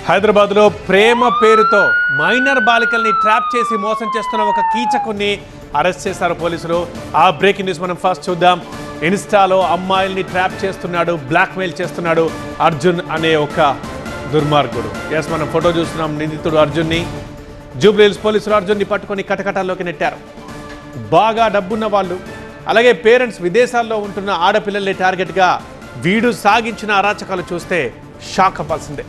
హైదరాబాద్లో ప్రేమ పేరుతో minor బాలికల్ని trap చేసి మోసం చేస్తున్న ఒక కీచకుని అరెస్ట్ చేశారు పోలీసులు. ఆ బ్రేకింగ్ న్యూస్ మనం ఫస్ట్ చూద్దాం. ఇన్స్టాలో అమ్మాయిల్ని ట్రాప్ చేస్తున్నాడు, బ్లాక్మెయిల్ చేస్తున్నాడు అర్జున్ అనే ఒక దుర్మార్గుడు. ఎస్, మనం ఫోటో చూస్తున్నాం. నిందితుడు అర్జున్ని. జూబ్లీహిల్స్ పోలీసులు అర్జున్ని పట్టుకొని కటకటాల్లోకి నెట్టారు. బాగా డబ్బున్న వాళ్ళు, అలాగే పేరెంట్స్ విదేశాల్లో ఉంటున్న ఆడపిల్లల్ని టార్గెట్గా వీడు సాగించిన అరాచకాలు చూస్తే షాక్ అవ్వాల్సిందే.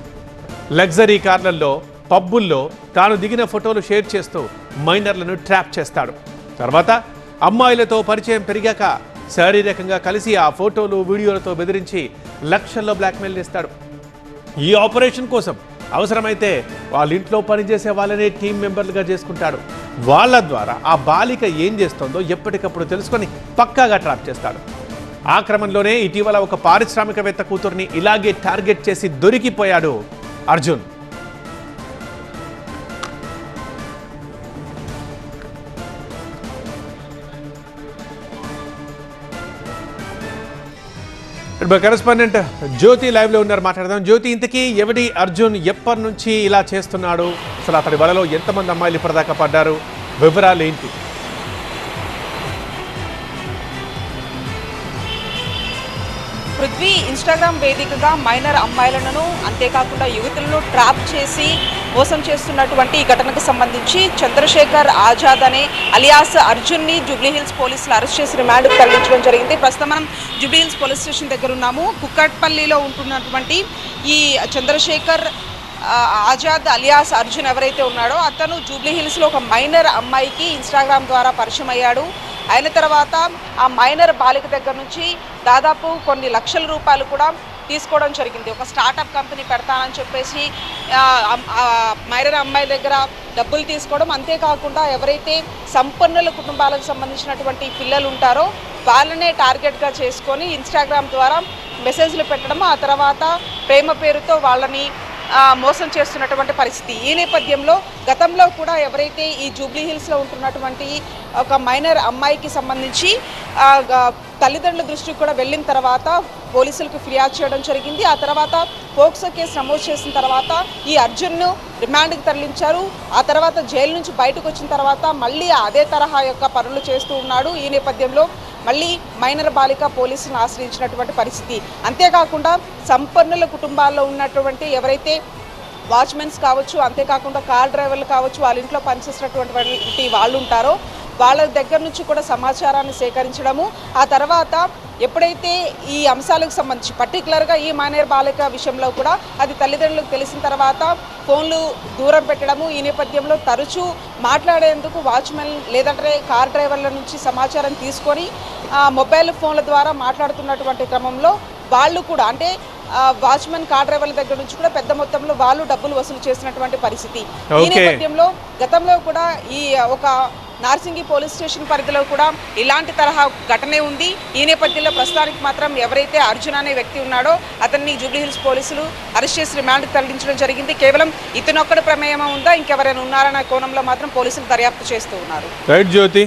లగ్జరీ కార్లలో, పబ్బుల్లో తాను దిగిన ఫోటోలు షేర్ చేస్తూ మైనర్లను ట్రాప్ చేస్తాడు. తర్వాత అమ్మాయిలతో పరిచయం పెరిగాక శారీరకంగా కలిసి ఆ ఫోటోలు, వీడియోలతో బెదిరించి లక్షల్లో బ్లాక్మెయిల్ చేస్తాడు. ఈ ఆపరేషన్ కోసం అవసరమైతే వాళ్ళ ఇంట్లో పనిచేసే వాళ్ళనే టీం మెంబర్లుగా చేసుకుంటాడు. వాళ్ళ ద్వారా ఆ బాలిక ఏం చేస్తుందో ఎప్పటికప్పుడు తెలుసుకొని పక్కాగా ట్రాప్ చేస్తాడు. ఆ క్రమంలోనే ఇటీవల ఒక పారిశ్రామికవేత్త కూతుర్ని ఇలాగే టార్గెట్ చేసి దొరికిపోయాడు అర్జున్. కరెస్పాండెంట్ జ్యోతి లైవ్ లో ఉన్నారు, మాట్లాడదాం. జ్యోతి, ఇంతకీ ఎవడి అర్జున్? ఎప్పటి నుంచి ఇలా చేస్తున్నాడు? అసలు అతడి వలలో ఎంతమంది అమ్మాయిలు ఇప్పటిదాకా పడ్డారు? వివరాలు ఏంటి? పృథ్వీ ఇన్స్టాగ్రామ్ వేదికగా మైనర్ అమ్మాయిలను, అంతేకాకుండా యువతులను ట్రాప్ చేసి మోసం చేస్తున్నటువంటి ఈ ఘటనకు సంబంధించి చంద్రశేఖర్ ఆజాద్ అనే అలియాస్ అర్జున్ని జూబ్లీహిల్స్ పోలీసులు అరెస్ట్ చేసి రిమాండ్కు తరలించడం జరిగింది. ప్రస్తుతం మనం జూబ్లీహిల్స్ పోలీస్ స్టేషన్ దగ్గర ఉన్నాము. కుక్కట్పల్లిలో ఉంటున్నటువంటి ఈ చంద్రశేఖర్ ఆజాద్ అలియాస్ అర్జున్ ఎవరైతే ఉన్నాడో అతను జూబ్లీహిల్స్లో ఒక మైనర్ అమ్మాయికి ఇన్స్టాగ్రామ్ ద్వారా పరిచయం అయ్యాడు. అయిన తర్వాత ఆ మైనర్ బాలిక దగ్గర నుంచి దాదాపు కొన్ని లక్షల రూపాయలు కూడా తీసుకోవడం జరిగింది. ఒక స్టార్టప్ కంపెనీ పెడతానని చెప్పేసి మైనర్ అమ్మాయి దగ్గర డబ్బులు తీసుకోవడం, అంతేకాకుండా ఎవరైతే సంపన్నుల కుటుంబాలకు సంబంధించినటువంటి పిల్లలు ఉంటారో వాళ్ళనే టార్గెట్గా చేసుకొని ఇన్స్టాగ్రామ్ ద్వారా మెసేజ్లు పెట్టడం, ఆ తర్వాత ప్రేమ పేరుతో వాళ్ళని మోసం చేస్తున్నటువంటి పరిస్థితి. ఈ నేపథ్యంలో గతంలో కూడా ఎవరైతే ఈ జూబ్లీహిల్స్లో ఉంటున్నటువంటి ఒక మైనర్ అమ్మాయికి సంబంధించి తల్లిదండ్రుల దృష్టికి కూడా వెళ్ళిన తర్వాత పోలీసులకు ఫిర్యాదు చేయడం జరిగింది. ఆ తర్వాత పోక్సో కేసు నమోదు చేసిన తర్వాత ఈ అర్జున్ను రిమాండ్కి తరలించారు. ఆ తర్వాత జైలు నుంచి బయటకు వచ్చిన తర్వాత మళ్ళీ అదే తరహా యొక్క పనులు చేస్తూ ఉన్నాడు. ఈ నేపథ్యంలో మళ్ళీ మైనర్ బాలిక పోలీసులను ఆశ్రయించినటువంటి పరిస్థితి. అంతేకాకుండా సంపన్నుల కుటుంబాల్లో ఉన్నటువంటి ఎవరైతే వాచ్మెన్స్ కావచ్చు, అంతేకాకుండా కార్ డ్రైవర్లు కావచ్చు, వాళ్ళ ఇంట్లో పనిచేసినటువంటి వాళ్ళు ఉంటారో వాళ్ళ దగ్గర నుంచి కూడా సమాచారాన్ని సేకరించడము, ఆ తర్వాత ఎప్పుడైతే ఈ అంశాలకు సంబంధించి పర్టికులర్గా ఈ మైనర్ బాలిక విషయంలో కూడా అది తల్లిదండ్రులకు తెలిసిన తర్వాత ఫోన్లు దూరం పెట్టడము, ఈ నేపథ్యంలో తరచూ మాట్లాడేందుకు వాచ్మెన్ లేదంటే కార్ డ్రైవర్ల నుంచి సమాచారం తీసుకొని మొబైల్ ఫోన్ల ద్వారా మాట్లాడుతున్నటువంటి క్రమంలో వాళ్ళు కూడా అంటే వాచ్మెన్ కార్ డ్రైవర్ల దగ్గర నుంచి కూడా పెద్ద మొత్తంలో వాళ్ళు డబ్బులు వసూలు చేసినటువంటి పరిస్థితి. ఈ నేపథ్యంలో గతంలో కూడా ఈ ఒక నార్సింగి పోలీస్ స్టేషన్ పరిధిలో కూడా ఇలాంటి తరహా ఘటనే ఉంది. ఈ నేపథ్యంలో ప్రస్తుతానికి మాత్రం ఎవరైతే అర్జున్ అనే వ్యక్తి ఉన్నాడో అతన్ని జూబ్లీహిల్స్ పోలీసులు అరెస్ట్ చేసి రిమాండ్కి తరలించడం జరిగింది. కేవలం ఇతనొక్కడి ప్రమేయం ఉందా, ఇంకెవరైనా ఉన్నారన్న కోణంలో మాత్రం పోలీసులు దర్యాప్తు చేస్తూ ఉన్నారు. రైట్ జ్యోతి.